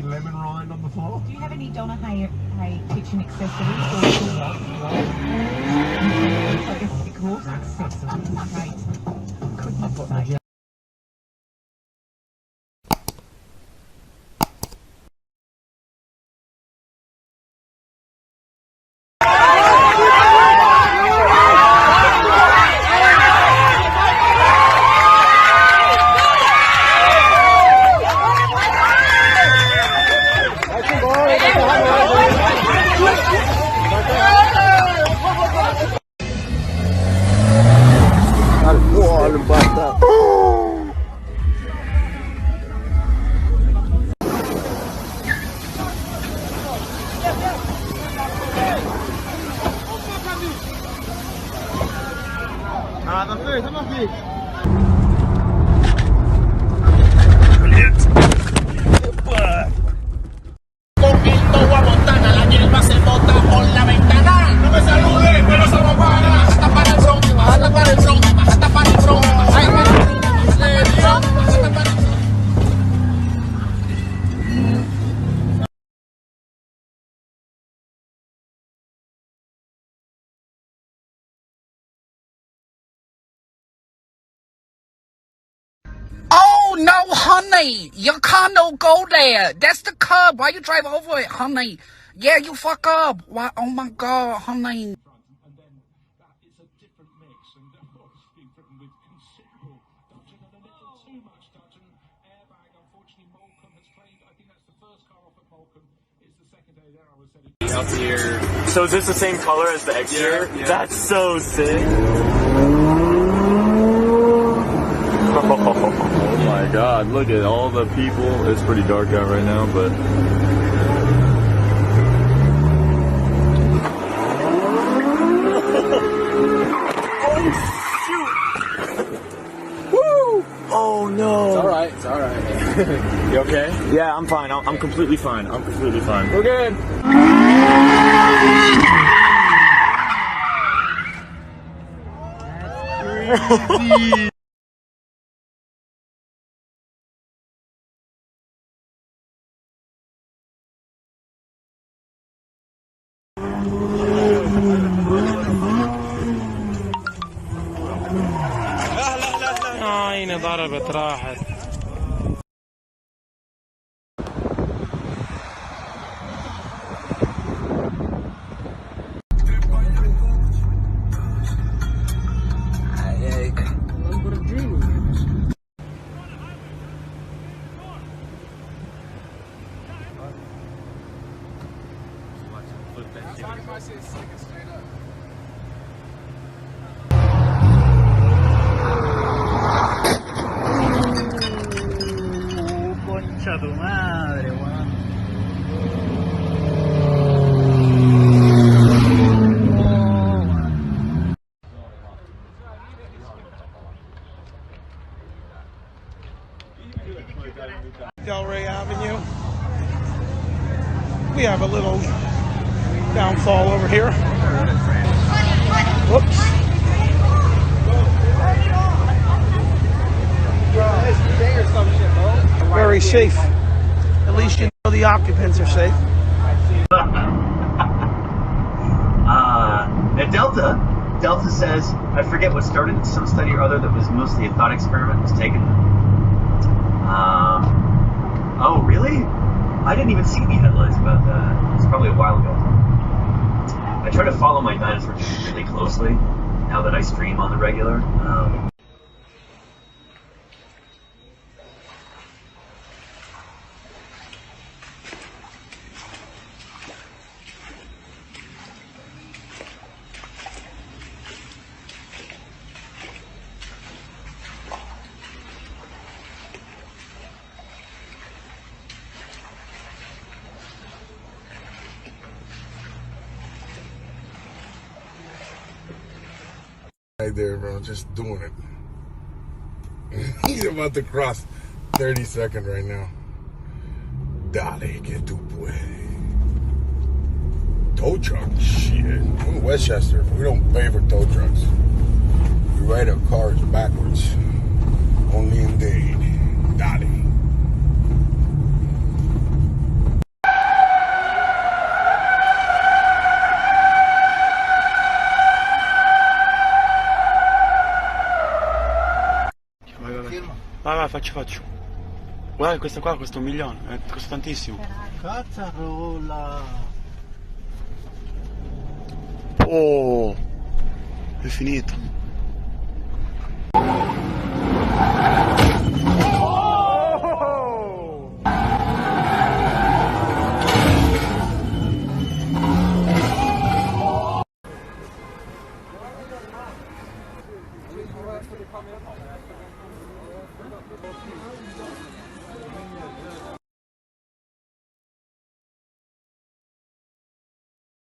Lemon rind on the floor. Do you have any Donna Hay kitchen accessories or tools? I guess it calls accessories, right? Couldn't say. Oh no, honey, your car no go there. That's the curb. Why you drive over it, honey? Yeah, you fuck up. Why? Oh my god, honey. And then that is a different mix, and obviously written with considerable dodging and a little too much dodging. Airbag, unfortunately, Moulcom has claimed. I think that's the first car off at Moulcom. It's the second day there. I was saying. Up here. So is this the same color as the exterior? Yeah. That's so sick. Oh my god, look at all the people. It's pretty dark out right now, but oh shoot! Woo! Oh no! It's alright, it's alright. You okay? Yeah, I'm fine. I'm completely fine. I'm completely fine. We're good. That's crazy. عيني ضربت راحت. Concha tu madre, weón. Delray Avenue. We have a little downfall over here. Whoops. Very safe. At least you know the occupants are safe. At Delta says, I forget what started, some study or other that was mostly a thought experiment was taken. Oh, really? I didn't even see the headlines about that. It's probably a while ago. try to follow my dinosaur really closely now that I stream on the regular. Right there, bro, just doing it. He's about to cross 32nd right now. Dale, que tu puedes. Tow truck? Shit. We're in Westchester. We don't pay for tow trucks. We ride our cars backwards. Only in Dade. Dale. Vai, faccio. Guarda questa qua costa 1 milione, costa tantissimo. Cazzarola. Oh, è finito.